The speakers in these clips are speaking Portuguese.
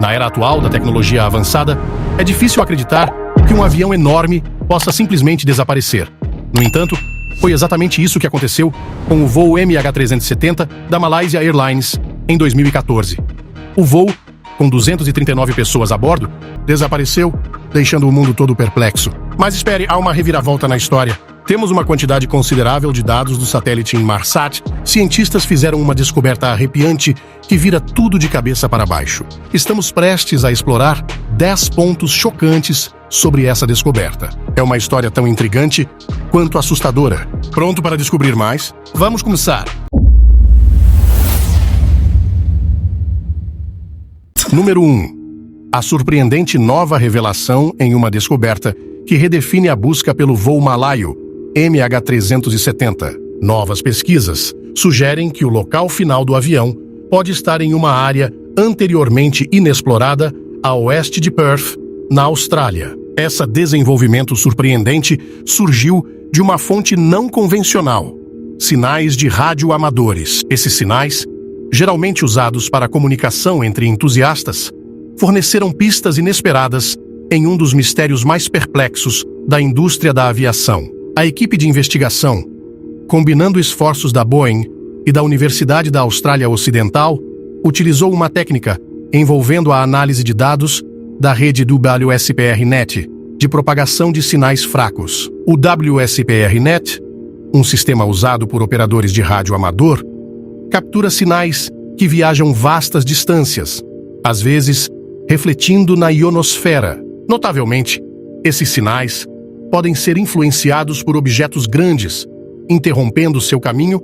Na era atual da tecnologia avançada, é difícil acreditar que um avião enorme possa simplesmente desaparecer. No entanto, foi exatamente isso que aconteceu com o voo MH370 da Malaysia Airlines em 2014. O voo, com 239 pessoas a bordo, desapareceu, deixando o mundo todo perplexo. Mas espere, há uma reviravolta na história. Temos uma quantidade considerável de dados do satélite Inmarsat. Cientistas fizeram uma descoberta arrepiante que vira tudo de cabeça para baixo. Estamos prestes a explorar 10 pontos chocantes sobre essa descoberta. É uma história tão intrigante quanto assustadora. Pronto para descobrir mais? Vamos começar! Número 1. A surpreendente nova revelação em uma descoberta que redefine a busca pelo voo malaio MH370. Novas pesquisas sugerem que o local final do avião pode estar em uma área anteriormente inexplorada a oeste de Perth, na Austrália. Esse desenvolvimento surpreendente surgiu de uma fonte não convencional: sinais de rádio amadores. Esses sinais, geralmente usados para a comunicação entre entusiastas, forneceram pistas inesperadas em um dos mistérios mais perplexos da indústria da aviação. A equipe de investigação, combinando esforços da Boeing e da Universidade da Austrália Ocidental, utilizou uma técnica envolvendo a análise de dados da rede do WSPR-Net de propagação de sinais fracos. O WSPR-Net, um sistema usado por operadores de rádio amador, captura sinais que viajam vastas distâncias, às vezes refletindo na ionosfera. Notavelmente, esses sinais podem ser influenciados por objetos grandes, interrompendo seu caminho,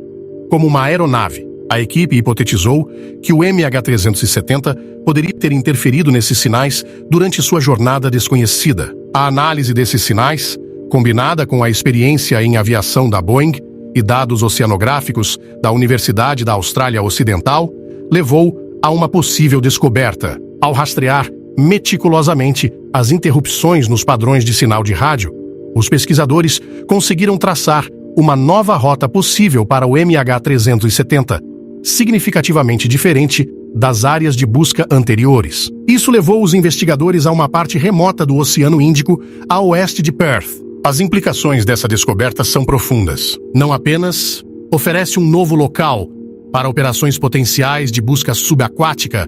como uma aeronave. A equipe hipotetizou que o MH370 poderia ter interferido nesses sinais durante sua jornada desconhecida. A análise desses sinais, combinada com a experiência em aviação da Boeing e dados oceanográficos da Universidade da Austrália Ocidental, levou a uma possível descoberta. Ao rastrear meticulosamente as interrupções nos padrões de sinal de rádio, os pesquisadores conseguiram traçar uma nova rota possível para o MH370, significativamente diferente das áreas de busca anteriores. Isso levou os investigadores a uma parte remota do Oceano Índico, a oeste de Perth. As implicações dessa descoberta são profundas. Não apenas oferece um novo local para operações potenciais de busca subaquática,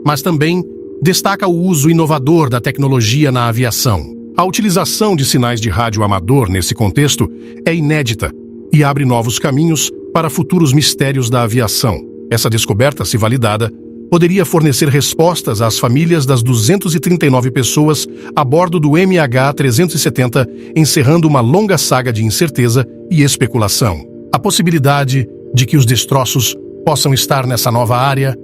mas também destaca o uso inovador da tecnologia na aviação. A utilização de sinais de rádio amador nesse contexto é inédita e abre novos caminhos para futuros mistérios da aviação. Essa descoberta, se validada, poderia fornecer respostas às famílias das 239 pessoas a bordo do MH370, encerrando uma longa saga de incerteza e especulação. A possibilidade de que os destroços possam estar nessa nova área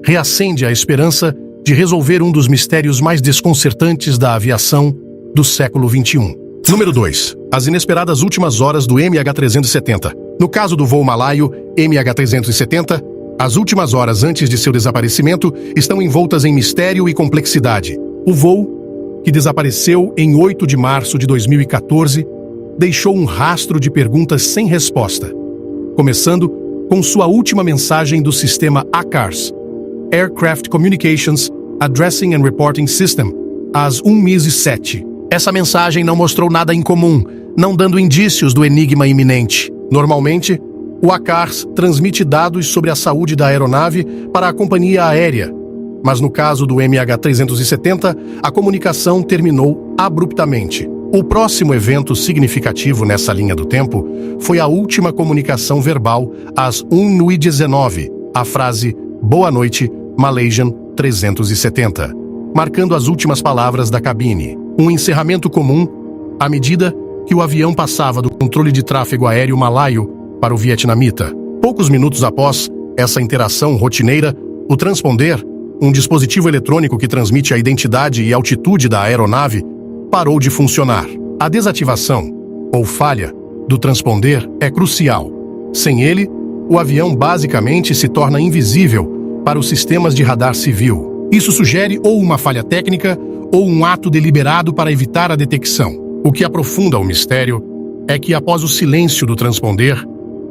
reacende a esperança de resolver um dos mistérios mais desconcertantes da aviação do século XXI. Número 2. As inesperadas últimas horas do MH370. No caso do voo malaio MH370, as últimas horas antes de seu desaparecimento estão envoltas em mistério e complexidade. O voo, que desapareceu em 8 de março de 2014, deixou um rastro de perguntas sem resposta, começando com sua última mensagem do sistema ACARS, Aircraft Communications Addressing and Reporting System, às 1h07. Essa mensagem não mostrou nada incomum, não dando indícios do enigma iminente. Normalmente, o ACARS transmite dados sobre a saúde da aeronave para a companhia aérea, mas no caso do MH370, a comunicação terminou abruptamente. O próximo evento significativo nessa linha do tempo foi a última comunicação verbal às 1h19, a frase "Boa noite, Malaysian 370", marcando as últimas palavras da cabine. Um encerramento comum à medida que o avião passava do controle de tráfego aéreo malaio para o vietnamita. Poucos minutos após essa interação rotineira, o transponder, um dispositivo eletrônico que transmite a identidade e altitude da aeronave, parou de funcionar. A desativação, ou falha, do transponder é crucial. Sem ele, o avião basicamente se torna invisível para os sistemas de radar civil. Isso sugere ou uma falha técnica ou um ato deliberado para evitar a detecção. O que aprofunda o mistério é que, após o silêncio do transponder,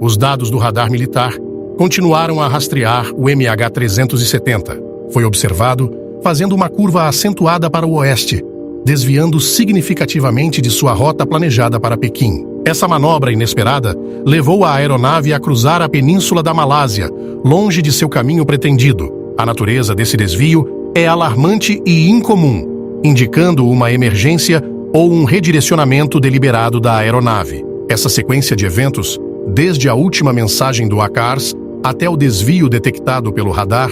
os dados do radar militar continuaram a rastrear o MH370. Foi observado fazendo uma curva acentuada para o oeste, desviando significativamente de sua rota planejada para Pequim. Essa manobra inesperada levou a aeronave a cruzar a península da Malásia, longe de seu caminho pretendido. A natureza desse desvio é alarmante e incomum, indicando uma emergência ou um redirecionamento deliberado da aeronave. Essa sequência de eventos, desde a última mensagem do ACARS até o desvio detectado pelo radar,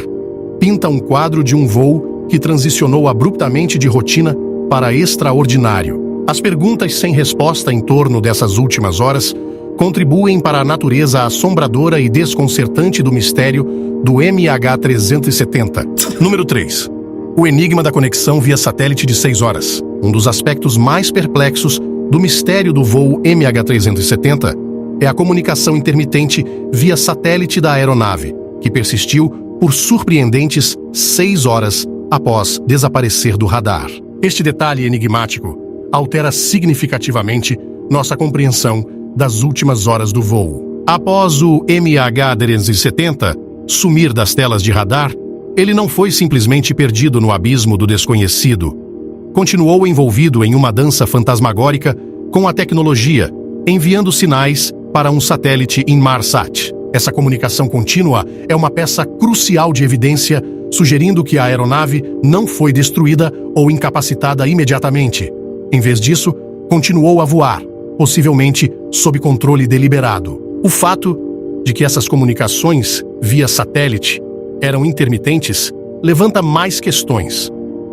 pinta um quadro de um voo que transicionou abruptamente de rotina para extraordinário. As perguntas sem resposta em torno dessas últimas horas contribuem para a natureza assombradora e desconcertante do mistério do MH370. Número 3. O enigma da conexão via satélite de 6 horas. Um dos aspectos mais perplexos do mistério do voo MH370 é a comunicação intermitente via satélite da aeronave, que persistiu por surpreendentes 6 horas após desaparecer do radar. Este detalhe enigmático altera significativamente nossa compreensão das últimas horas do voo. Após o MH370 sumir das telas de radar, ele não foi simplesmente perdido no abismo do desconhecido. Continuou envolvido em uma dança fantasmagórica com a tecnologia, enviando sinais para um satélite Inmarsat. Essa comunicação contínua é uma peça crucial de evidência, sugerindo que a aeronave não foi destruída ou incapacitada imediatamente. Em vez disso, continuou a voar, possivelmente sob controle deliberado. O fato de que essas comunicações via satélite eram intermitentes levanta mais questões.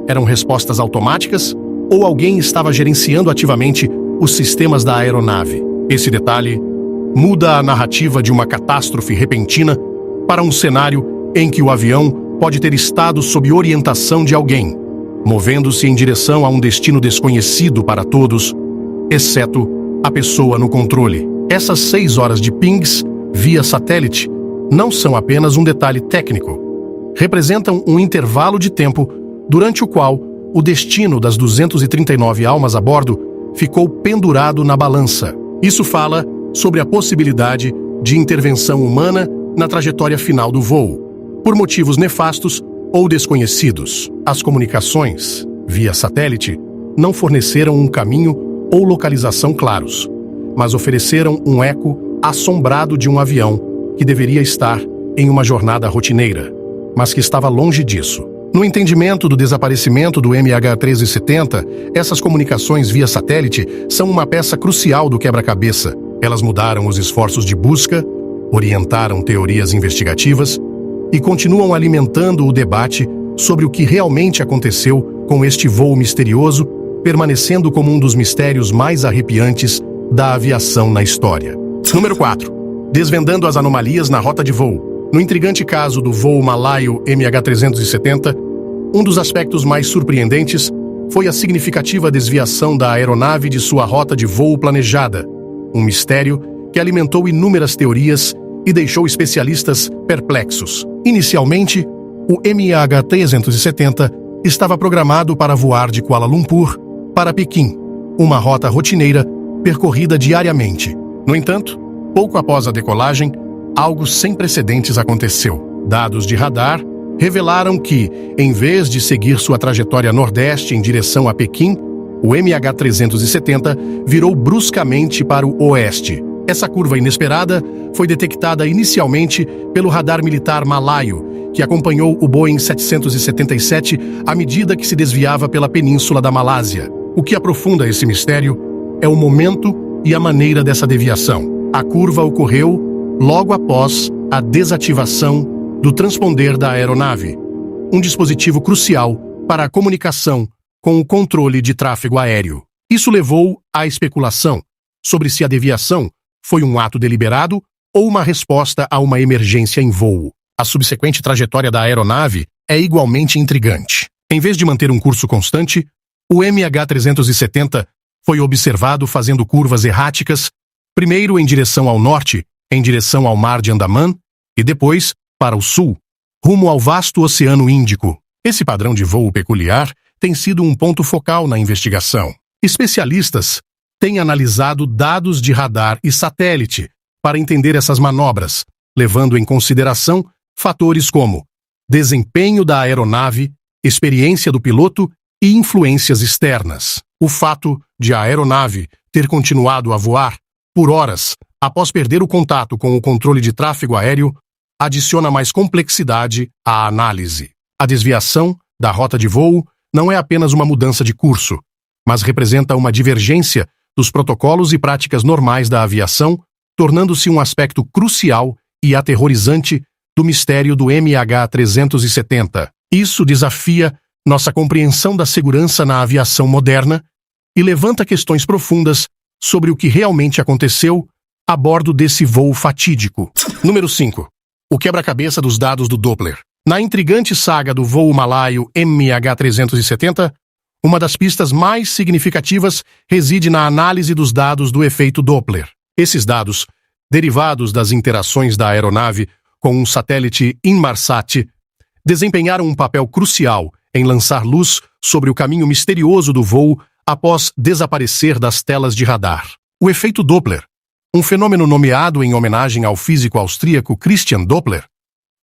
Eram respostas automáticas ou alguém estava gerenciando ativamente os sistemas da aeronave? Esse detalhe muda a narrativa de uma catástrofe repentina para um cenário em que o avião pode ter estado sob orientação de alguém, movendo-se em direção a um destino desconhecido para todos, exceto a pessoa no controle. Essas 6 horas de pings via satélite não são apenas um detalhe técnico. Representam um intervalo de tempo durante o qual o destino das 239 almas a bordo ficou pendurado na balança. Isso fala sobre a possibilidade de intervenção humana na trajetória final do voo, por motivos nefastos ou desconhecidos. As comunicações via satélite não forneceram um caminho ou localização claros, mas ofereceram um eco assombrado de um avião que deveria estar em uma jornada rotineira, mas que estava longe disso. No entendimento do desaparecimento do MH370, essas comunicações via satélite são uma peça crucial do quebra-cabeça. Elas mudaram os esforços de busca, orientaram teorias investigativas e continuam alimentando o debate sobre o que realmente aconteceu com este voo misterioso, permanecendo como um dos mistérios mais arrepiantes da aviação na história. Número 4. Desvendando as anomalias na rota de voo. No intrigante caso do voo malaio MH370, um dos aspectos mais surpreendentes foi a significativa desviação da aeronave de sua rota de voo planejada, um mistério que alimentou inúmeras teorias e deixou especialistas perplexos. Inicialmente, o MH370 estava programado para voar de Kuala Lumpur para Pequim, uma rota rotineira percorrida diariamente. No entanto, pouco após a decolagem, algo sem precedentes aconteceu. Dados de radar revelaram que, em vez de seguir sua trajetória nordeste em direção a Pequim, o MH370 virou bruscamente para o oeste. Essa curva inesperada foi detectada inicialmente pelo radar militar malaio, que acompanhou o Boeing 777 à medida que se desviava pela península da Malásia. O que aprofunda esse mistério é o momento e a maneira dessa deviação. A curva ocorreu logo após a desativação do transponder da aeronave, um dispositivo crucial para a comunicação com o controle de tráfego aéreo. Isso levou à especulação sobre se a deviação foi um ato deliberado ou uma resposta a uma emergência em voo. A subsequente trajetória da aeronave é igualmente intrigante. Em vez de manter um curso constante, o MH370 foi observado fazendo curvas erráticas, primeiro em direção ao norte, em direção ao Mar de Andaman, e depois para o sul, rumo ao vasto Oceano Índico. Esse padrão de voo peculiar tem sido um ponto focal na investigação. Especialistas têm analisado dados de radar e satélite para entender essas manobras, levando em consideração fatores como desempenho da aeronave experiência do piloto e influências externas. O fato de a aeronave ter continuado a voar por horas após perder o contato com o controle de tráfego aéreo adiciona mais complexidade à análise. A desviação da rota de voo não é apenas uma mudança de curso, mas representa uma divergência dos protocolos e práticas normais da aviação, tornando-se um aspecto crucial e aterrorizante do mistério do MH370. Isso desafia nossa compreensão da segurança na aviação moderna e levanta questões profundas sobre o que realmente aconteceu a bordo desse voo fatídico. Número 5. O quebra-cabeça dos dados do Doppler. Na intrigante saga do voo malaio MH370, uma das pistas mais significativas reside na análise dos dados do efeito Doppler. Esses dados, derivados das interações da aeronave com um satélite Inmarsat, desempenharam um papel crucial em lançar luz sobre o caminho misterioso do voo após desaparecer das telas de radar. O efeito Doppler, um fenômeno nomeado em homenagem ao físico austríaco Christian Doppler,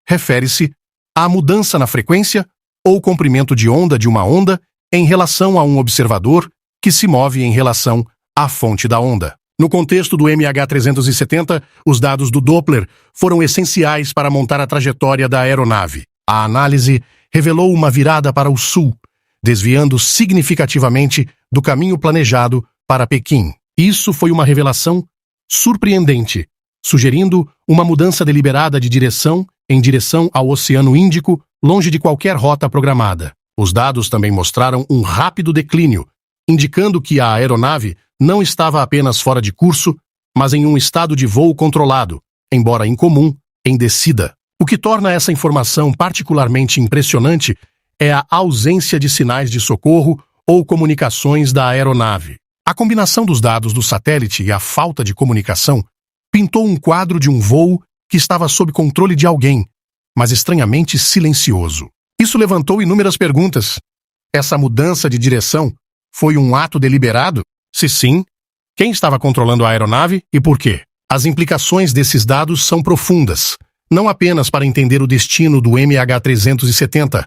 refere-se à mudança na frequência ou comprimento de onda de uma onda em relação a um observador que se move em relação à fonte da onda. No contexto do MH370, os dados do Doppler foram essenciais para montar a trajetória da aeronave. A análise revelou uma virada para o sul, desviando significativamente do caminho planejado para Pequim. Isso foi uma revelação surpreendente, sugerindo uma mudança deliberada de direção em direção ao Oceano Índico, longe de qualquer rota programada. Os dados também mostraram um rápido declínio, indicando que a aeronave não estava apenas fora de curso, mas em um estado de voo controlado, embora incomum, em descida. O que torna essa informação particularmente impressionante é a ausência de sinais de socorro ou comunicações da aeronave. A combinação dos dados do satélite e a falta de comunicação pintou um quadro de um voo que estava sob controle de alguém, mas estranhamente silencioso. Isso levantou inúmeras perguntas. Essa mudança de direção foi um ato deliberado? Se sim, quem estava controlando a aeronave e por quê? As implicações desses dados são profundas, não apenas para entender o destino do MH370,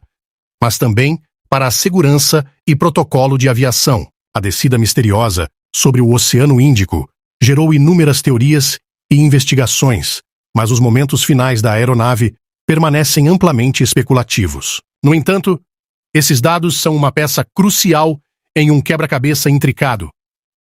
mas também para a segurança e protocolo de aviação. A descida misteriosa sobre o Oceano Índico gerou inúmeras teorias e investigações, mas os momentos finais da aeronave permanecem amplamente especulativos. No entanto, esses dados são uma peça crucial em um quebra-cabeça intricado,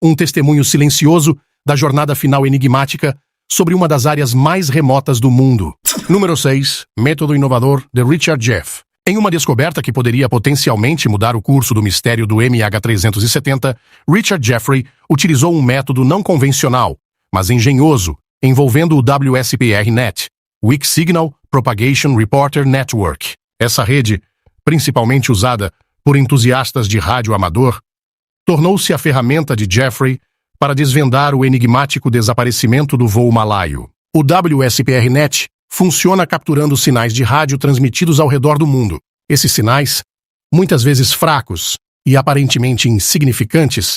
um testemunho silencioso da jornada final enigmática sobre uma das áreas mais remotas do mundo. Número 6. Método inovador de Richard Jeff. Em uma descoberta que poderia potencialmente mudar o curso do mistério do MH370, Richard Jeffrey utilizou um método não convencional, mas engenhoso, envolvendo o WSPR-NET, Weak Signal Propagation Reporter Network. Essa rede, principalmente usada por entusiastas de rádio amador, tornou-se a ferramenta de Jeffrey para desvendar o enigmático desaparecimento do voo malaio. O WSPR-NET funciona capturando sinais de rádio transmitidos ao redor do mundo. Esses sinais, muitas vezes fracos e aparentemente insignificantes,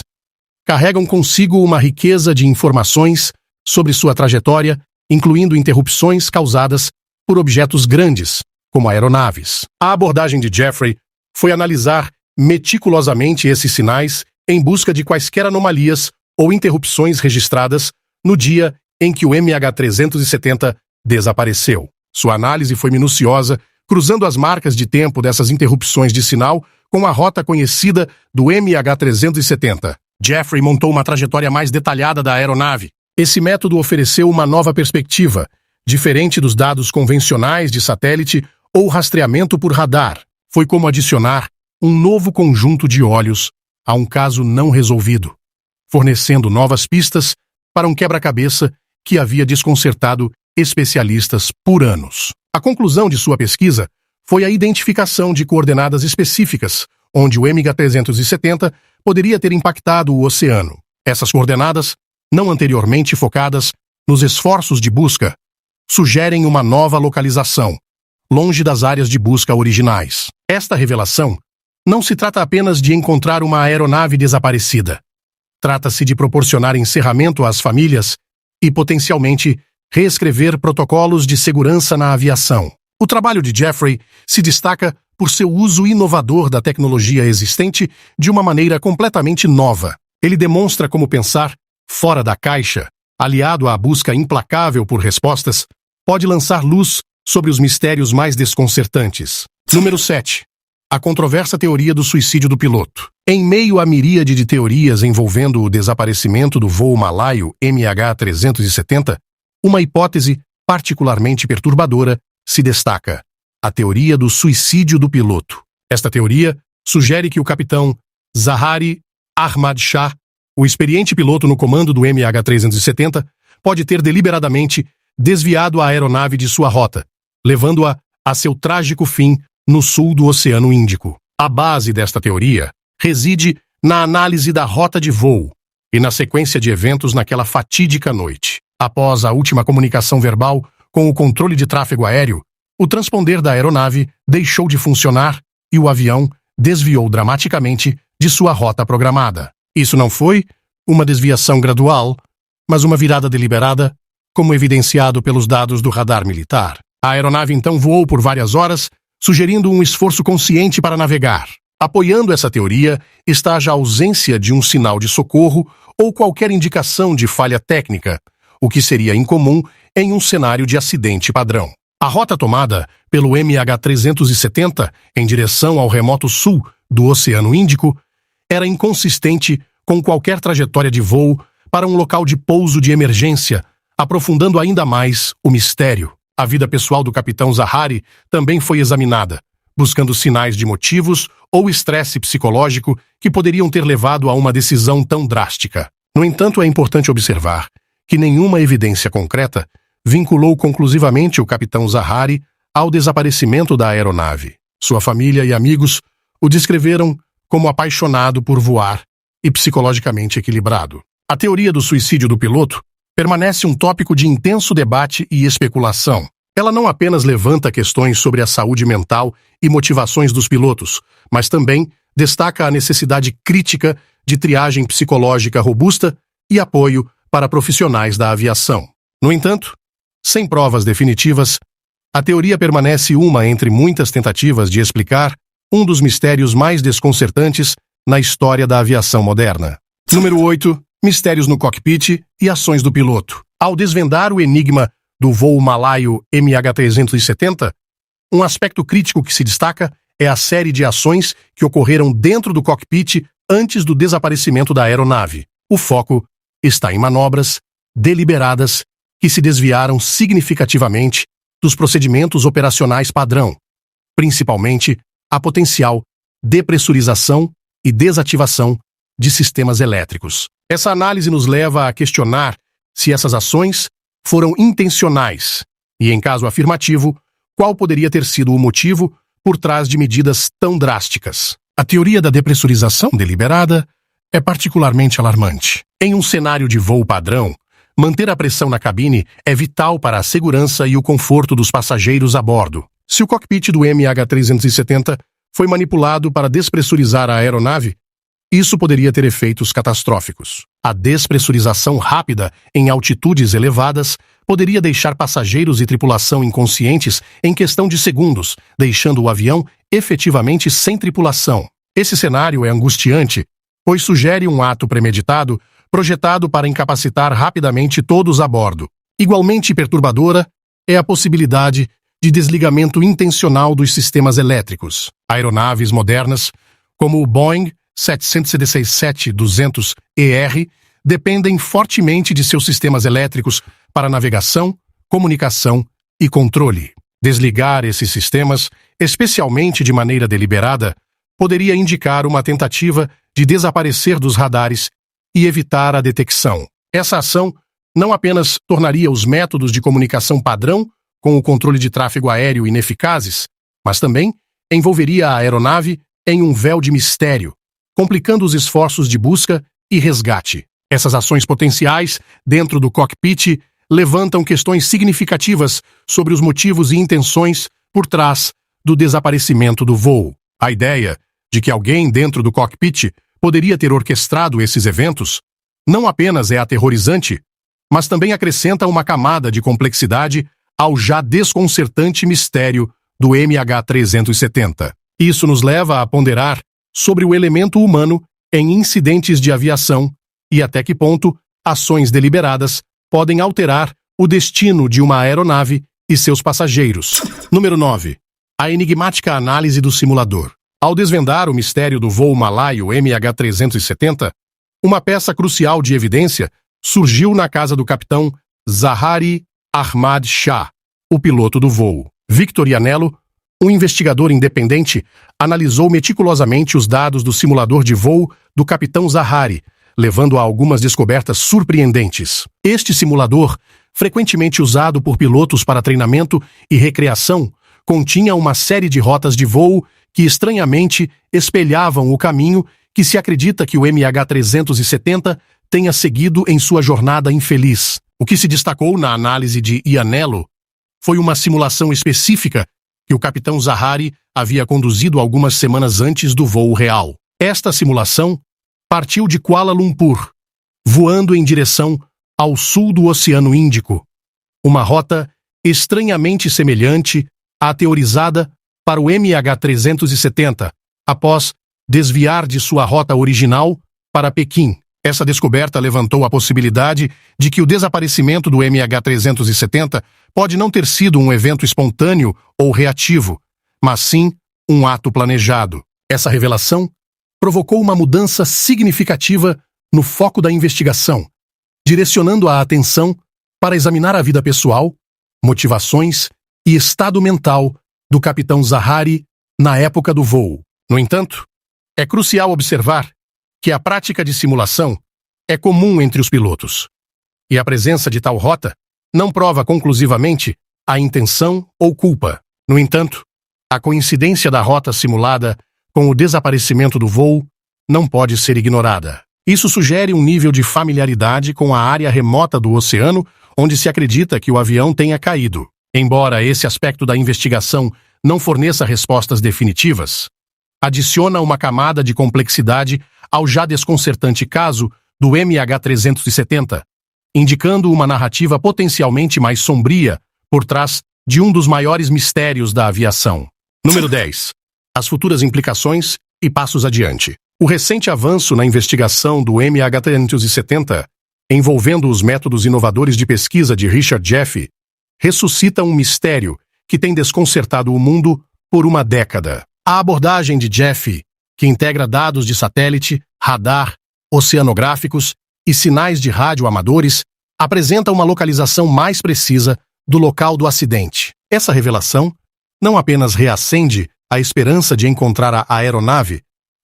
carregam consigo uma riqueza de informações sobre sua trajetória, incluindo interrupções causadas por objetos grandes, como aeronaves. A abordagem de Jeffrey foi analisar meticulosamente esses sinais em busca de quaisquer anomalias ou interrupções registradas no dia em que o MH370 desapareceu. Sua análise foi minuciosa, cruzando as marcas de tempo dessas interrupções de sinal com a rota conhecida do MH370. Jeffrey montou uma trajetória mais detalhada da aeronave. Esse método ofereceu uma nova perspectiva, diferente dos dados convencionais de satélite ou rastreamento por radar. Foi como adicionar um novo conjunto de olhos a um caso não resolvido, fornecendo novas pistas para um quebra-cabeça que havia desconcertado especialistas por anos. A conclusão de sua pesquisa foi a identificação de coordenadas específicas, onde o MH370 poderia ter impactado o oceano. Essas coordenadas, não anteriormente focadas nos esforços de busca, sugerem uma nova localização, longe das áreas de busca originais. Esta revelação não se trata apenas de encontrar uma aeronave desaparecida. Trata-se de proporcionar encerramento às famílias e, potencialmente, reescrever protocolos de segurança na aviação. O trabalho de Jeffrey se destaca por seu uso inovador da tecnologia existente de uma maneira completamente nova. Ele demonstra como pensar fora da caixa, aliado à busca implacável por respostas, pode lançar luz sobre os mistérios mais desconcertantes. Número 7. A controversa teoria do suicídio do piloto. Em meio à miríade de teorias envolvendo o desaparecimento do voo malaio MH370, uma hipótese particularmente perturbadora se destaca: a teoria do suicídio do piloto. Esta teoria sugere que o capitão Zaharie Ahmad Shah, o experiente piloto no comando do MH370, pode ter deliberadamente desviado a aeronave de sua rota, levando-a a seu trágico fim no sul do Oceano Índico. A base desta teoria reside na análise da rota de voo e na sequência de eventos naquela fatídica noite. Após a última comunicação verbal com o controle de tráfego aéreo, o transponder da aeronave deixou de funcionar e o avião desviou dramaticamente de sua rota programada. Isso não foi uma desviação gradual, mas uma virada deliberada, como evidenciado pelos dados do radar militar. A aeronave então voou por várias horas, sugerindo um esforço consciente para navegar. Apoiando essa teoria está a ausência de um sinal de socorro ou qualquer indicação de falha técnica, o que seria incomum em um cenário de acidente padrão. A rota tomada pelo MH370 em direção ao remoto sul do Oceano Índico era inconsistente com qualquer trajetória de voo para um local de pouso de emergência, aprofundando ainda mais o mistério. A vida pessoal do capitão Zaharie também foi examinada, buscando sinais de motivos ou estresse psicológico que poderiam ter levado a uma decisão tão drástica. No entanto, é importante observar que nenhuma evidência concreta vinculou conclusivamente o capitão Zaharie ao desaparecimento da aeronave. Sua família e amigos o descreveram como apaixonado por voar e psicologicamente equilibrado. A teoria do suicídio do piloto permanece um tópico de intenso debate e especulação. Ela não apenas levanta questões sobre a saúde mental e motivações dos pilotos, mas também destaca a necessidade crítica de triagem psicológica robusta e apoio para profissionais da aviação. No entanto, sem provas definitivas, a teoria permanece uma entre muitas tentativas de explicar um dos mistérios mais desconcertantes na história da aviação moderna. Número 8. Mistérios no cockpit e ações do piloto. Ao desvendar o enigma do voo malaio MH370, um aspecto crítico que se destaca é a série de ações que ocorreram dentro do cockpit antes do desaparecimento da aeronave. O foco está em manobras deliberadas que se desviaram significativamente dos procedimentos operacionais padrão, principalmente a potencial depressurização e desativação de sistemas elétricos. Essa análise nos leva a questionar se essas ações foram intencionais e, em caso afirmativo, qual poderia ter sido o motivo por trás de medidas tão drásticas. A teoria da depressurização deliberada é particularmente alarmante. Em um cenário de voo padrão, manter a pressão na cabine é vital para a segurança e o conforto dos passageiros a bordo. Se o cockpit do MH370 foi manipulado para despressurizar a aeronave, isso poderia ter efeitos catastróficos. A despressurização rápida em altitudes elevadas poderia deixar passageiros e tripulação inconscientes em questão de segundos, deixando o avião efetivamente sem tripulação. Esse cenário é angustiante, pois sugere um ato premeditado projetado para incapacitar rapidamente todos a bordo. Igualmente perturbadora é a possibilidade de desligamento intencional dos sistemas elétricos. Aeronaves modernas, como o Boeing 767-200ER, dependem fortemente de seus sistemas elétricos para navegação, comunicação e controle. Desligar esses sistemas, especialmente de maneira deliberada, poderia indicar uma tentativa de desaparecer dos radares e evitar a detecção. Essa ação não apenas tornaria os métodos de comunicação padrão com o controle de tráfego aéreo ineficazes, mas também envolveria a aeronave em um véu de mistério, complicando os esforços de busca e resgate. Essas ações potenciais, dentro do cockpit, levantam questões significativas sobre os motivos e intenções por trás do desaparecimento do voo. A ideia de que alguém dentro do cockpit poderia ter orquestrado esses eventos não apenas é aterrorizante, mas também acrescenta uma camada de complexidade ao já desconcertante mistério do MH370. Isso nos leva a ponderar sobre o elemento humano em incidentes de aviação e até que ponto ações deliberadas podem alterar o destino de uma aeronave e seus passageiros. Número 9. A enigmática análise do simulador. Ao desvendar o mistério do voo malaio MH370, uma peça crucial de evidência surgiu na casa do capitão Zaharie Ahmad Shah, o piloto do voo. Victor Iannello, um investigador independente, analisou meticulosamente os dados do simulador de voo do capitão Zaharie, levando a algumas descobertas surpreendentes. Este simulador, frequentemente usado por pilotos para treinamento e recreação, continha uma série de rotas de voo que estranhamente espelhavam o caminho que se acredita que o MH370 tenha seguido em sua jornada infeliz. O que se destacou na análise de Iannello foi uma simulação específica que o capitão Zaharie havia conduzido algumas semanas antes do voo real. Esta simulação partiu de Kuala Lumpur, voando em direção ao sul do Oceano Índico, uma rota estranhamente semelhante à teorizada para o MH370, após desviar de sua rota original para Pequim. Essa descoberta levantou a possibilidade de que o desaparecimento do MH370 pode não ter sido um evento espontâneo ou reativo, mas sim um ato planejado. Essa revelação provocou uma mudança significativa no foco da investigação, direcionando a atenção para examinar a vida pessoal, motivações e estado mental do capitão Zaharie na época do voo. No entanto, é crucial observar que a prática de simulação é comum entre os pilotos, e a presença de tal rota não prova conclusivamente a intenção ou culpa. No entanto, a coincidência da rota simulada com o desaparecimento do voo não pode ser ignorada. Isso sugere um nível de familiaridade com a área remota do oceano onde se acredita que o avião tenha caído. Embora esse aspecto da investigação não forneça respostas definitivas, adiciona uma camada de complexidade ao já desconcertante caso do MH370, indicando uma narrativa potencialmente mais sombria por trás de um dos maiores mistérios da aviação. Número 10. As futuras implicações e passos adiante. O recente avanço na investigação do MH370, envolvendo os métodos inovadores de pesquisa de Richard Jaffe, ressuscita um mistério que tem desconcertado o mundo por uma década. A abordagem de Jaffe, que integra dados de satélite, radar, oceanográficos e sinais de rádio amadores, apresenta uma localização mais precisa do local do acidente. Essa revelação não apenas reacende a esperança de encontrar a aeronave,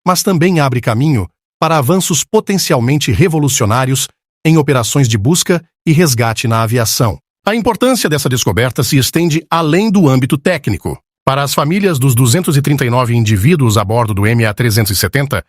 mas também abre caminho para avanços potencialmente revolucionários em operações de busca e resgate na aviação. A importância dessa descoberta se estende além do âmbito técnico. Para as famílias dos 239 indivíduos a bordo do MH370,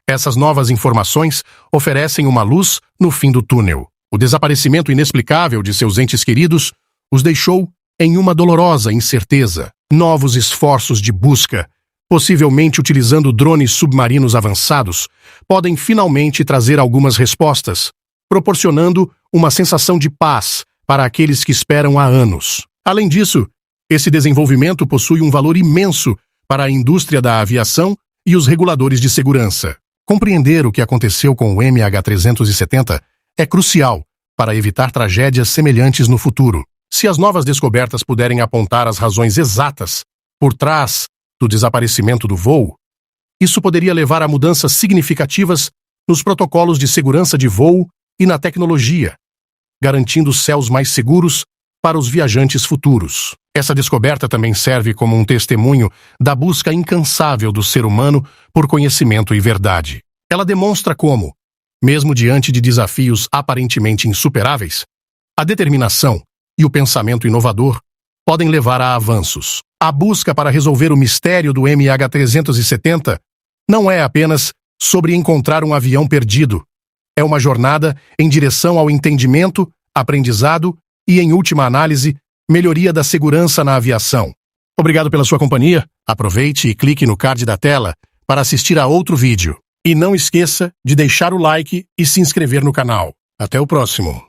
essas novas informações oferecem uma luz no fim do túnel. O desaparecimento inexplicável de seus entes queridos os deixou em uma dolorosa incerteza. Novos esforços de busca, possivelmente utilizando drones submarinos avançados, podem finalmente trazer algumas respostas, proporcionando uma sensação de paz para aqueles que esperam há anos. Além disso, esse desenvolvimento possui um valor imenso para a indústria da aviação e os reguladores de segurança. Compreender o que aconteceu com o MH370 é crucial para evitar tragédias semelhantes no futuro. Se as novas descobertas puderem apontar as razões exatas por trás do desaparecimento do voo, isso poderia levar a mudanças significativas nos protocolos de segurança de voo e na tecnologia, garantindo céus mais seguros para os viajantes futuros. Essa descoberta também serve como um testemunho da busca incansável do ser humano por conhecimento e verdade. Ela demonstra como, mesmo diante de desafios aparentemente insuperáveis, a determinação e o pensamento inovador podem levar a avanços. A busca para resolver o mistério do MH370 não é apenas sobre encontrar um avião perdido. É uma jornada em direção ao entendimento, aprendizado e, em última análise, melhoria da segurança na aviação. Obrigado pela sua companhia. Aproveite e clique no card da tela para assistir a outro vídeo. E não esqueça de deixar o like e se inscrever no canal. Até o próximo.